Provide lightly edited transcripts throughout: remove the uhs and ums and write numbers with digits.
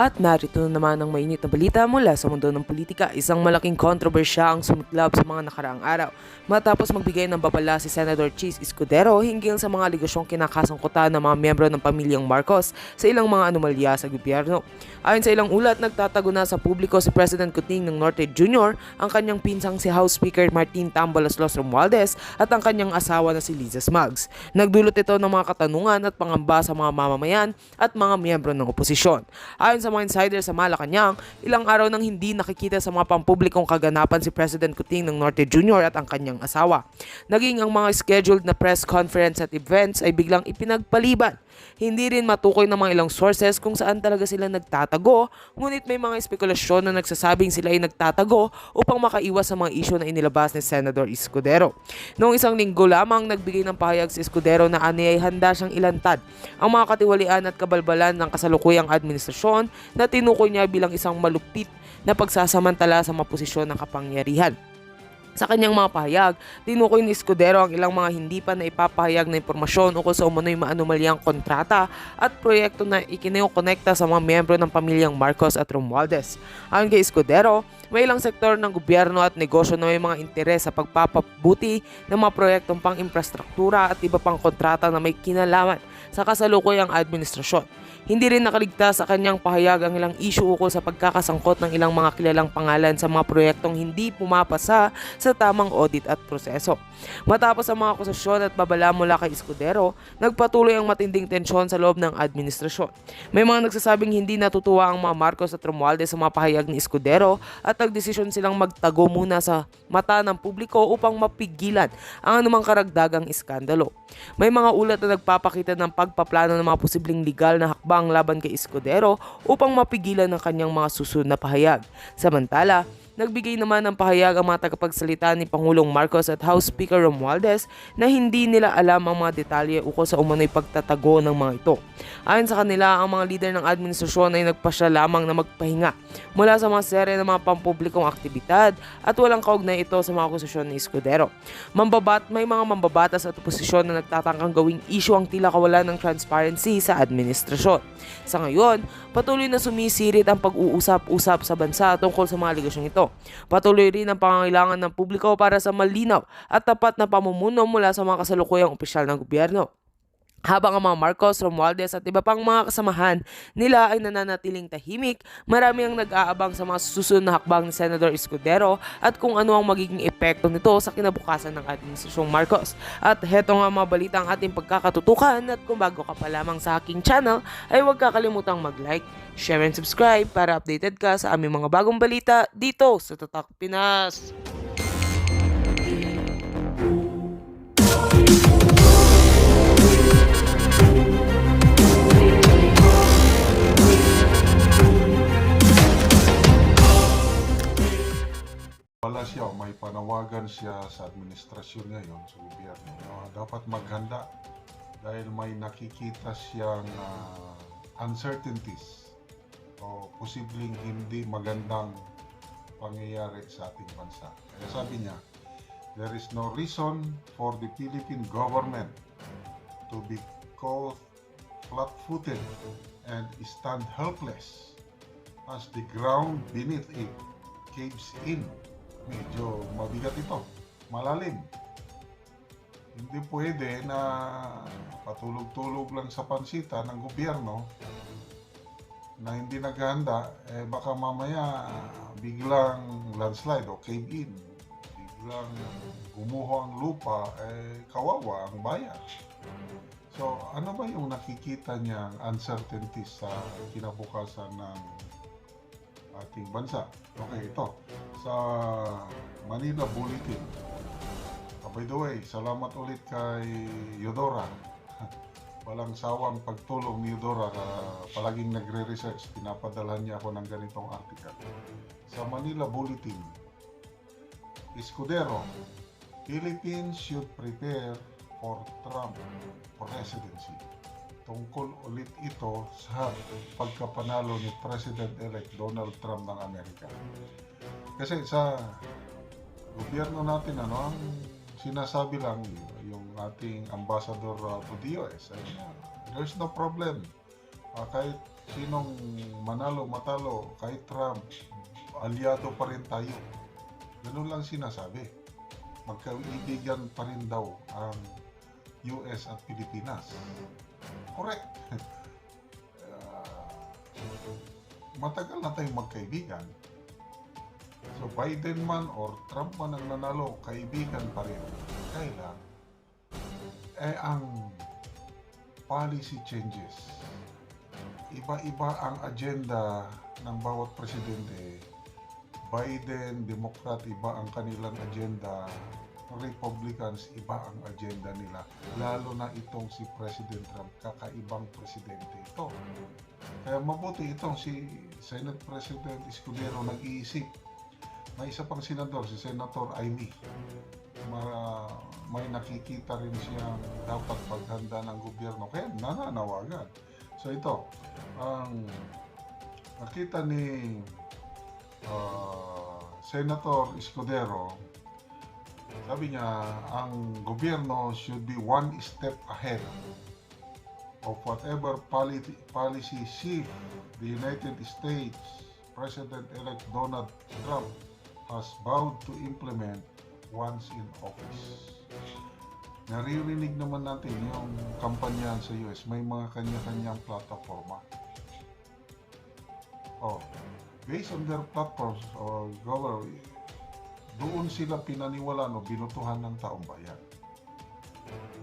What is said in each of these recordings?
At narito na naman ang mainit na balita mula sa mundo ng politika. Isang malaking kontrobersya ang sumiklab sa mga nakaraang araw matapos magbigay ng babala si Senator Chis Escudero hinggil sa mga aligasyong kinakasangkutan ng mga miyembro ng pamilyang Marcos sa ilang mga anomalya sa gobyerno. Ayon sa ilang ulat, nagtatago na sa publiko si President Kuting ng Norte Jr., ang kanyang pinsang si House Speaker Martin Tambalaslos Romualdez at ang kanyang asawa na si Liza Smugs. Nagdulot ito ng mga katanungan at pangamba sa mga mamamayan at mga miyembro ng oposisyon. Ayon sa mga insider sa Malacanang, ilang araw nang hindi nakikita sa mga pampublikong kaganapan si President Kuting ng Norte Jr. at ang kanyang asawa. Naging ang mga scheduled na press conference at events ay biglang ipinagpaliban. Hindi rin matukoy ng mga ilang sources kung saan talaga sila nagtatago, ngunit may mga espekulasyon na nagsasabing sila ay nagtatago upang makaiwas sa mga isyu na inilabas ni Senator Escudero. Noong isang linggo lamang, nagbigay ng pahayag si Escudero na ani ay handa siyang ilantad ang mga katiwalian at kabalbalan ng kasalukuyang administrasyon na tinukoy niya bilang isang malupit na pagsasamantala sa mga posisyon ng kapangyarihan. Sa kanyang mga pahayag, tinukoy ni Escudero ang ilang mga hindi pa na ipapahayag na impormasyon ukol sa umano'y maanumalyang kontrata at proyekto na ikinokonekta sa mga miyembro ng pamilyang Marcos at Romualdez. Ayon kay Escudero, may ilang sektor ng gobyerno at negosyo na may mga interes sa pagpapabuti ng mga proyektong pang-infrastruktura at iba pang kontrata na may kinalaman sa kasalukuyang administrasyon. Hindi rin nakaligtas sa kanyang pahayag ang ilang issue ukol sa pagkakasangkot ng ilang mga kilalang pangalan sa mga proyektong hindi pumapasa sa tamang audit at proseso. Matapos ang mga akusasyon at babala mula kay Escudero, nagpatuloy ang matinding tensyon sa loob ng administrasyon. May mga nagsasabing hindi natutuwa ang mga Marcos at Romualdez sa mga pahayag ni Escudero at nagdesisyon silang magtago muna sa mata ng publiko upang mapigilan ang anumang karagdagang iskandalo. May mga ulat na nagpapakita ng pagpaplano ng mga posibleng legal na hakbang laban kay Escudero upang mapigilan ang kanyang mga susunod na pahayag. Samantala, nagbigay naman ng pahayag ang mga tagapagsalita ni Pangulong Marcos at House Speaker Romualdez na hindi nila alam ang mga detalye ukol sa umano'y pagtatago ng mga ito. Ayon sa kanila, ang mga lider ng administrasyon ay nagpasya lamang na magpahinga mula sa mga serye ng mga pampublikong aktibidad at walang kaugnay ito sa mga akusasyon ni Escudero. May mga mambabatas at oposisyon na nagtatangkang gawing issue ang tila kawalan ng transparency sa administrasyon. Sa ngayon, patuloy na sumisirit ang pag-uusap-usap sa bansa tungkol sa mga aligasyong ito. Patuloy rin ang pangangailangan ng publiko para sa malinaw at tapat na pamumuno mula sa mga kasalukuyang opisyal ng gobyerno. Habang ang mga Marcos, Romualdez at iba pang mga kasamahan nila ay nananatiling tahimik, marami ang nag-aabang sa mga susunod na hakbang ni Senator Escudero at kung ano ang magiging epekto nito sa kinabukasan ng administrasyong Marcos. At heto nga mga balita ang ating pagkakatutukan at kung bago ka pa lamang sa aking channel ay huwag kakalimutang mag-like, share and subscribe para updated ka sa aming mga bagong balita dito sa Tatak Pinas. Wala siya, may panawagan siya sa administrasyon ngayon sa gobyerno. Dapat maghanda dahil may nakikita siyang uncertainties o posibleng hindi magandang pangyayari sa ating bansa. Kaya sabi niya, there is no reason for the Philippine government to be caught flat-footed and stand helpless as the ground beneath it caves in. Medyo mabigat ito, malalim. Hindi pwede na patulog-tulog lang sa pansita ng gobyerno na hindi naghahanda, baka mamaya biglang landslide o cave in, biglang gumuho ang lupa, kawawa ang bayan. So ano ba yung nakikita niyang uncertainties sa kinabukasan ng ating bansa? Okay, ito sa Manila Bulletin. By the way, salamat ulit kay Eudora. Walang sawang pagtulong ni Eudora, palaging nagre-research, pinapadalhan niya ako ng ganitong article. Sa Manila Bulletin, Escudero, Philippines should prepare for Trump presidency. Tungkol ulit ito sa pagkapanalo ni President-elect Donald Trump ng Amerika. Kasi sa gobyerno natin, ang sinasabi lang yung ating ambassador to the US, there's no problem. Kahit sinong manalo, matalo, kahit Trump, aliado pa rin tayo. Ganun lang sinasabi. Magkaibigan pa rin daw ang US at Pilipinas. Correct. Matagal na tayong magkaibigan. So Biden man or Trump man ang nanalo, kaibigan pa rin. Kailan? Ang policy changes. Iba-iba ang agenda ng bawat presidente. Biden, Democrat, iba ang kanilang agenda. Republicans, iba ang agenda nila. Lalo na itong si President Trump, kakaibang presidente ito. Kaya mabuti itong si Senate President Escudero nag-iisip. May isa pang senador, si Senator Amy. May nakikita rin siyang dapat paghanda ng gobyerno. Kaya nananawagan. So ito, ang nakita ni Senator Escudero, sabi niya, ang gobyerno should be one step ahead of whatever policy shift the United States President-elect Donald Trump has vowed to implement once in office. Naririnig naman natin yung kampanya sa US, may mga kanya-kanyang plataforma. Based on their platforms or government, doon sila pinaniwalaan o binutuhan ng taong bayan.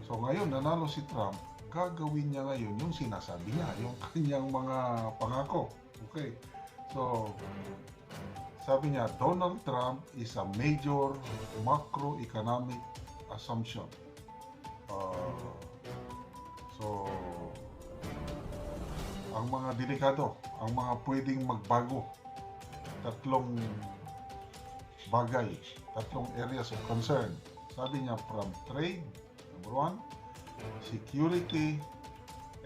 So ngayon, nanalo si Trump, gagawin niya ngayon yung sinasabi niya, yung kanyang mga pangako. Okay. So, sabi niya, Donald Trump is a major macroeconomic assumption. So, ang mga delikado, ang mga pwedeng magbago, tatlong bagay, tatlong areas of concern. Sabi niya, from trade, number 1, security,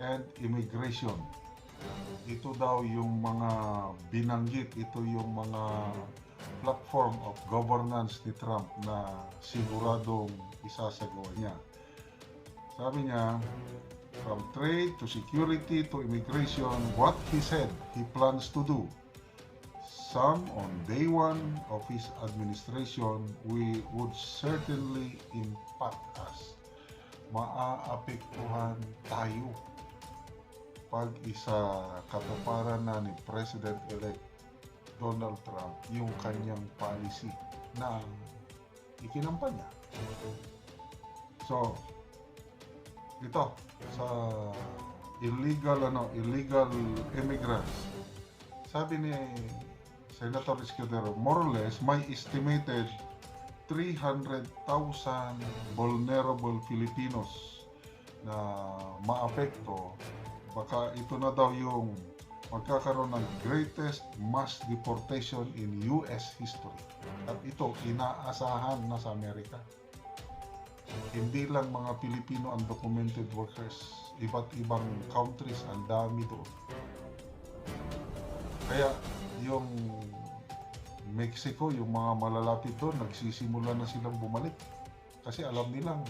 and immigration. Ito daw yung mga binanggit, ito yung mga platform of governance ni Trump na siguradong isasagawa niya. Sabi niya, from trade to security to immigration, what he said he plans to do. Some on day one of his administration would certainly impact us. Maaapektuhan tayo pag isa katuparan na ni President-elect Donald Trump yung kanyang policy na ikinampa niya. So, ito sa illegal immigrants. Sabi ni Senator Escudero, more or less, may estimated 300,000 vulnerable Filipinos na maapekto. Baka ito na daw yung magkakaroon ng greatest mass deportation in US history. At ito, inaasahan na sa Amerika. Hindi lang mga Pilipino undocumented workers, iba't ibang countries, ang dami doon. Kaya, yung Mexico, yung mga malalapit doon, nagsisimula na silang bumalik. Kasi alam nilang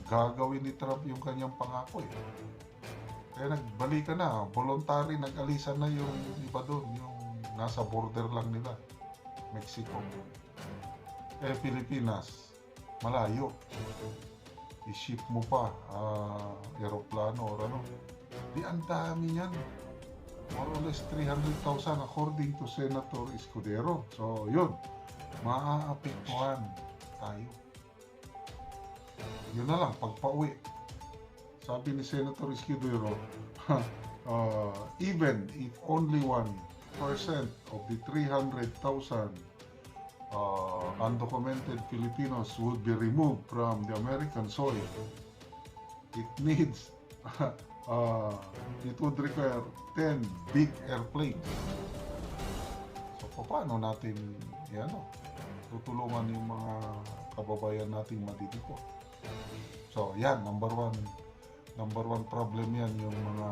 gagawin ni Trump yung kanyang pangako eh. Kaya nagbalikan na, voluntary, nag-alisan na yung iba doon, yung nasa border lang nila, Mexico. Pilipinas, malayo. I-ship mo pa, aeroplano or ano. Di ang dami yan. More or less 300,000 according to Senator Escudero. So, yun. Maaapektuhan tayo. Yun na lang, pagpa-uwi. Sabi ni Senator Escudero, even if only 1% of the 300,000 undocumented Filipinos would be removed from the American soil, it needs it would require 10 big airplanes. So, paano natin tutulungan yung mga kababayan nating madidiko? So, yan, number one problem yan, yung mga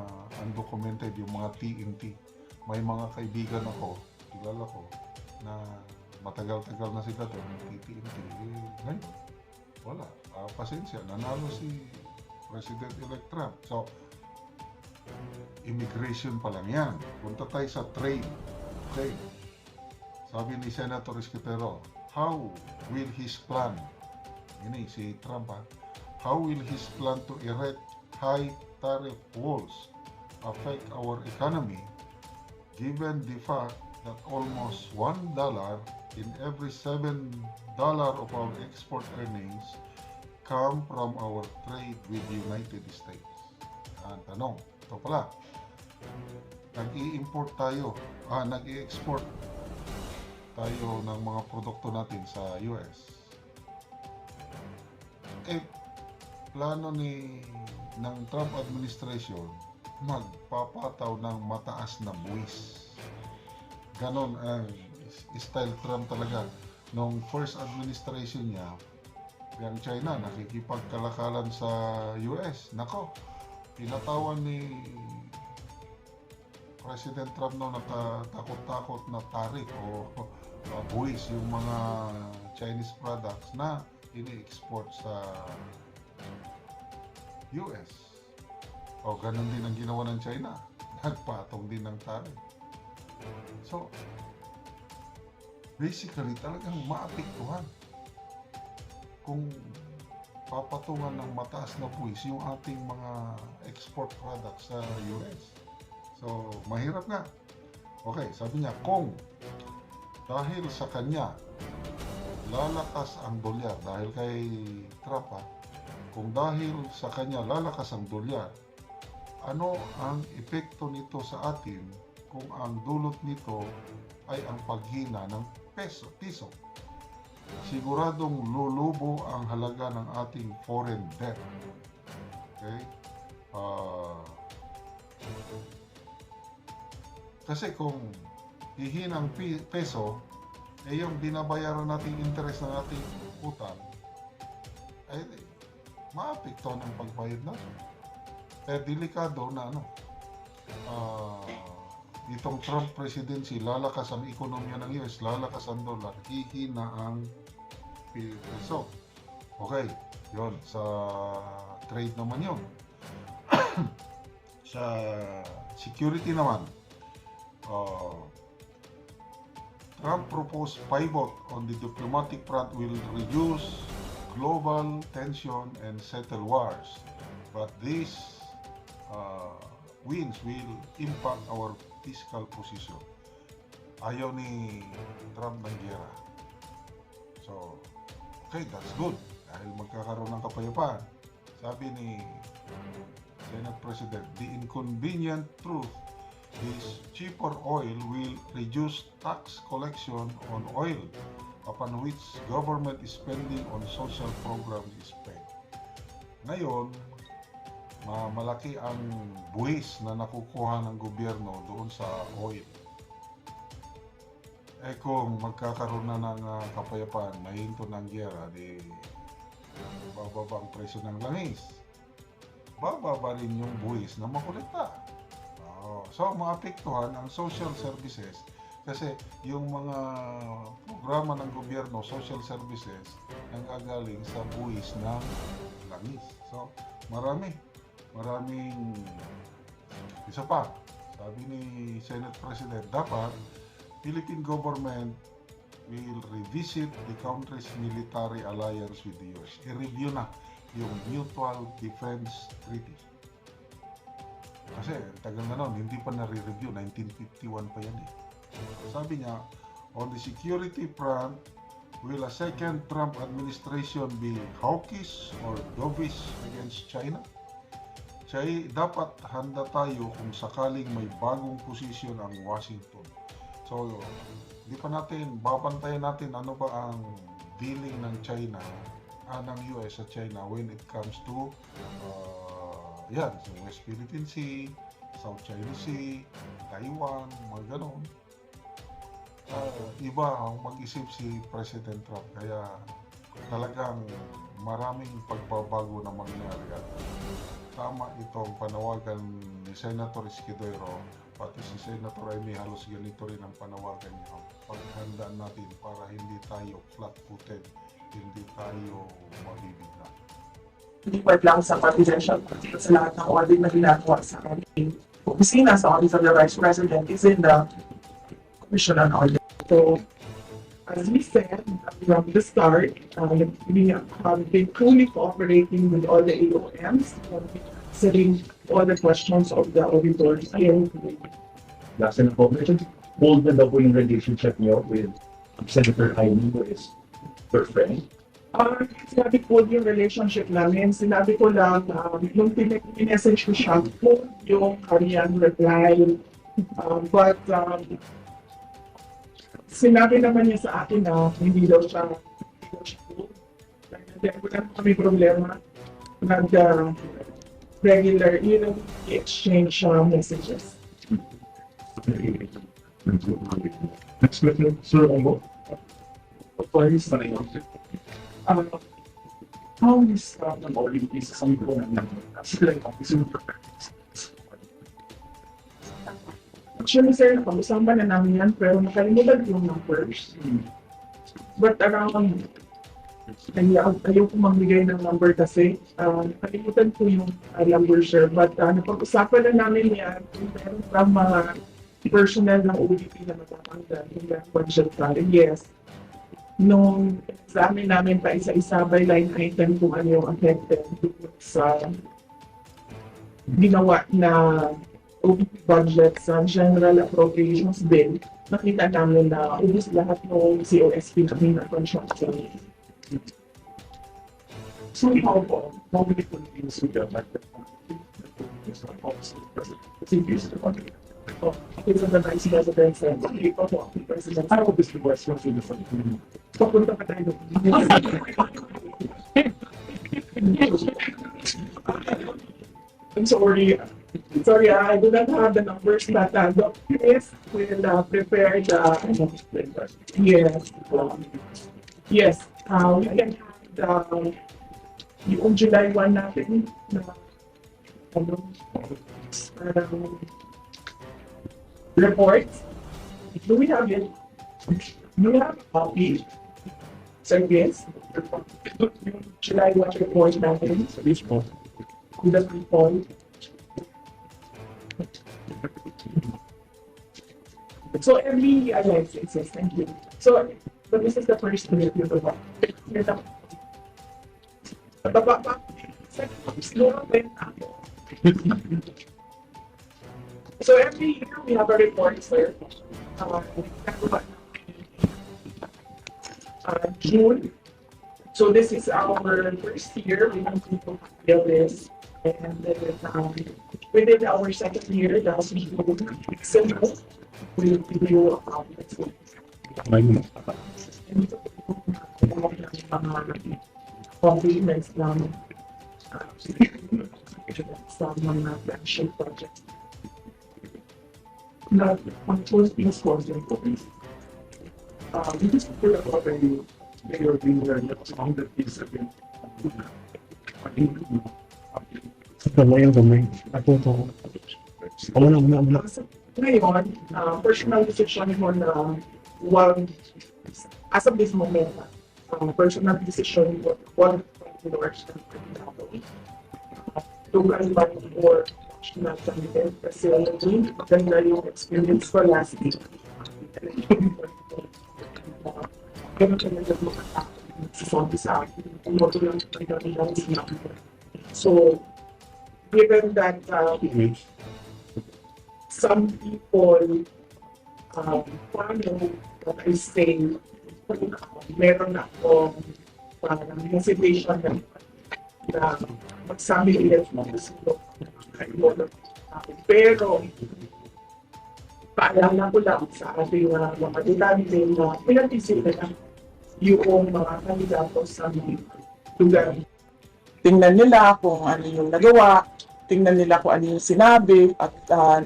undocumented, yung mga TNT. May mga kaibigan ako, kilala ko, na matagal-tagal na sila doon, TNT. Ngayon, wala. Pasensya, nanalo si President-elect Trump. So, immigration pa lang yan. Punta tayo sa trade. Okay. Sabi ni Senator Escudero, how will his plan, ini si Trump ha, how will his plan to erect high tariff walls affect our economy given the fact that almost $1 in every $7 of our export earnings come from our trade with the United States? Ang tanong, ito pala, nag-i-import tayo, nag-i-export tayo ng mga produkto natin sa US. Plano ng Trump administration magpapataw ng mataas na buwis. Ganon ang style Trump talaga. Nung first administration niya, yung China nakikipagkalakalan sa US. Nako, pinatawan ni President Trump noong nakatakot-takot na tariff o buwis yung mga Chinese products na ini-export sa US. O ganun din ang ginawa ng China. Nagpatong din ng tariff. So, basically talagang maapektuhan kung papatungan ng mataas na buwis yung ating mga export products sa US. So, mahirap nga. Okay, sabi niya, kung dahil sa kanya lalakas ang dolyar, dahil kay Trump kung dahil sa kanya lalakas ang dolyar, ano ang epekto nito sa atin kung ang dulot nito ay ang paghina ng piso? Siguradong lulubo ang halaga ng ating foreign debt. Okay? Kasi kung hihina ang peso, yung binabayaran nating interest ng ating utang, ay maapektuhan ang pagbayad natin. Kaya delikado na itong Trump presidency, lalakas ang ekonomiya ng US, lalakas ang dollar, hihina ang peso. Okay, yon sa trade naman yon. Sa security naman, Trump proposed pivot on the diplomatic front will reduce global tension and settle wars, but these wins will impact our fiscal position. Ayaw ni Trump ng giyera. So, okay, that's good. Dahil magkakaroon ng kapayapaan. Sabi ni Senate President, the inconvenient truth is cheaper oil will reduce tax collection on oil, upon which government spending on social programs is paid. Ngayon, malaki ang buwis na nakukuha ng gobyerno doon sa oil. Kung magkakaroon na ng kapayapaan, mahinto ng giyera, di bababa ang presyo ng langis. Bababa rin yung buwis na makolekta. So, maapektuhan ang social services kasi yung mga programa ng gobyerno, social services, nanggagaling sa buwis ng langis. So, maraming isa pa. Sabi ni Senate President, dapat Philippine government will revisit the country's military alliance with the US. I-review na yung Mutual Defense Treaty. Kasi tagal na noon, hindi pa nare-review, 1951 pa yan Sabi niya, on the security front, will a second Trump administration be hawkish or dovish against China? Dapat handa tayo kung sakaling may bagong posisyon ang Washington. So, di pa natin, babantayan natin ano ba ang dealing ng China, ng US sa China when it comes to so West Philippine Sea, South China Sea, Taiwan, mga ganon. Iba ang mag-isip si President Trump, kaya talagang maraming pagbabago na mangyari. At tama itong panawagan ni Senator Escudero, pati si Senator Amy, halos ganito rin ang panawagan niya. Paghandaan natin para hindi tayo flat-footed, hindi tayo mabibigla. lipat lang sa confidential sa lahat ng audit na ginagawa sa aming opisina sa Office of the Vice President is in the Commission on Audit. So, as we said from the start, we have been fully cooperating with all the AOMs, answering all the questions of the auditors. And Last na po, medyo bold na daw po yung relationship niyo with Senator Jaime, who is your friend. sinabi ko yung relationship namin, sinabi ko lang, nung pinessage ko siya, po yung kanyang reply. But sinabi naman niya sa akin na hindi daw siya po. Then wala kami problema. Regular, exchange messages. Next question, Sir Ongo. Pwede sa rin how is the audit is sa mga po ng sila yung officer? Actually, sir, napag-usapan na namin yan, pero nakalimutan ko yung numbers. But around, ayaw ko magbigay ng number kasi nakalimutan ko yung number, sir. But napag-usapan na namin yan, kung meron pa mga personnel ng OVP na matatanggal, yung budget fund. Yes, nung examine namin pa isa-isa by line item kung ano yung affected sa ginawa na OVP budget sa General Appropriations Bill, nakita namin na ubus lahat ng COSP na construction. So how po, how many Philippines would have like the It's on the Vice President said, okay, po, President. I hope this the question to the Philippines. Papunta pa tayo. I'm sorry. Sorry, I do not have the numbers, but Chris will prepare the. Yes. Yes. We can have yung July 1 natin na report. Do we have it? Do we have a copy? Sir, yes. Yung July 1 report natin. So this po, The report. So every, yes, thank you. So this is the first review of the So every year we have a report, sir. June. So this is our first year. We have to feel this. And then within our second year, that's December, we'll give you compliments ng sa mga flagship projects. Na ang first piece was the focus. We just put up a bigger winner on the piece again. gamay. Ako to. Wala. Ngayon, personal decision mo na as of this moment, personal decision mo, one works tugal ba for national candidate kasi maganda yung experience ko last week. Ganun ka naging magsasabi sa akin. Umuto lang so, given that some people paano that I say meron akong parang hesitation na magsabi ulit pero paalala ko lang sa ating mga ditante na pinag-isip na yung mga kandidato sa lugar. Tingnan nila kung ano yung nagawa, tingnan nila kung ano yung sinabi at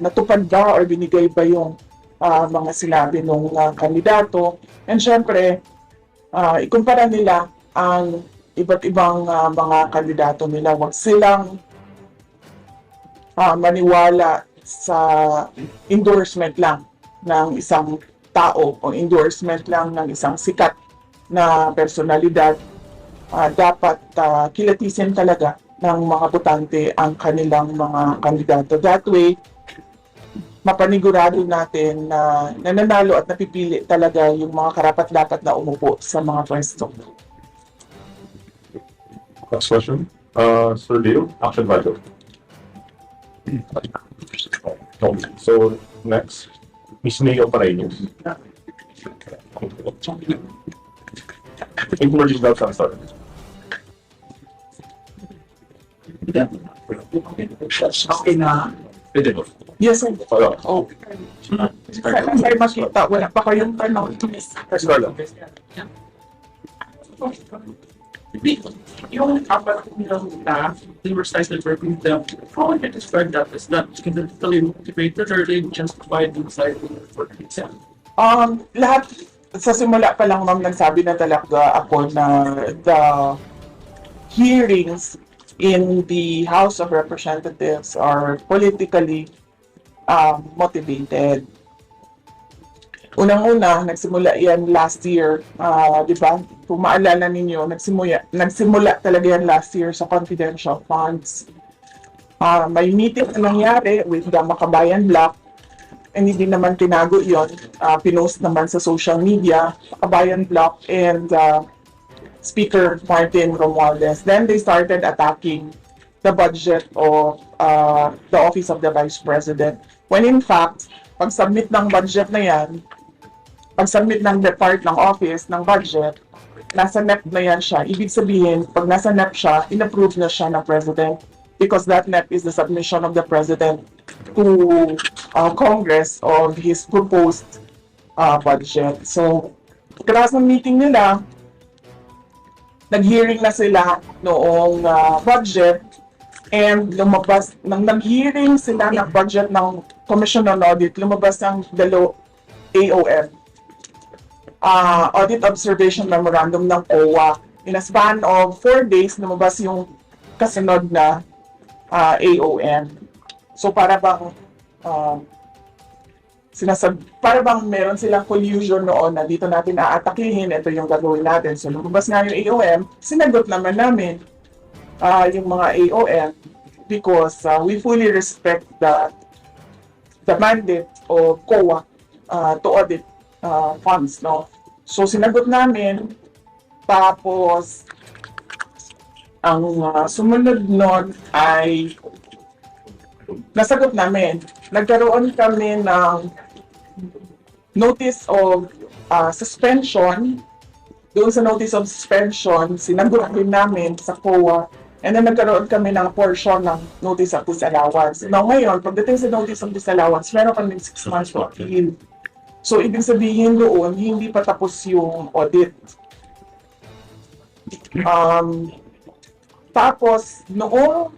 natupad ba or binigay ba yung mga sinabi ng kandidato. And syempre, ikumpara nila ang iba't ibang mga kandidato nila. Huwag silang maniwala sa endorsement lang ng isang tao o endorsement lang ng isang sikat na personalidad. Dapat kilatisin talaga ng mga botante ang kanilang mga kandidato. That way, mapanigurado natin na nananalo at napipili talaga yung mga karapat-dapat na umupo sa mga pwesto. Next question. Sir Leo, Action Value. Okay. So, next, Miss Neo Pareños. Introduce yourself, sir. Okay na. Pwede mo. Yes, sir. Wala. Oh. Kailan tayo makita? Wala pa kayong tanong. Carla. Yung apat nilang staff, they were slightly working with them. How would you describe that? Is that completely motivated or they justified inside for themselves? Lahat sa simula pa lang ma'am nagsabi na talaga ako na the hearings in the House of Representatives are politically motivated. Unang-una, nagsimula yan last year, di ba? Kung maalala ninyo, nagsimula talaga yan last year sa confidential funds. May meeting na nangyari with the Makabayan Bloc, and hindi naman tinago yon, pinost naman sa social media, Makabayan Bloc and Speaker Martin Romualdez. Then they started attacking the budget of the Office of the Vice President. When in fact, pag-submit ng budget na yan, pag-submit ng depart ng office ng budget, nasa NEP na yan siya. Ibig sabihin, pag nasa NEP siya, in-approve na siya ng President because that NEP is the submission of the President to Congress of his proposed budget. So, pagkatapos ng meeting nila, nag-hearing na sila noong budget and lumabas, nang nag-hearing sila ng budget ng Commission on Audit, lumabas ang AOM. Audit Observation Memorandum ng OWA. In a span of 4 days, lumabas yung kasunod na AOM. So para bang para bang meron silang collusion noon na dito natin aatakihin, ito yung gagawin natin. So lumabas nga yung AOM, sinagot naman namin yung mga AOM because we fully respect the mandate of COA to audit funds, no? So sinagot namin, tapos ang sumunod nun ay nasagot namin. Nagkaroon kami ng notice of suspension. Doon sa notice of suspension, sinagot din namin sa COA. And then nagkaroon kami ng portion ng notice of disallowance. Now ngayon, pagdating sa notice of disallowance, meron kami 6 months to appeal. So ibig sabihin doon, hindi pa tapos yung audit. Tapos, noong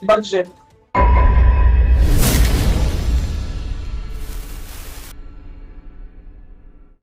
budget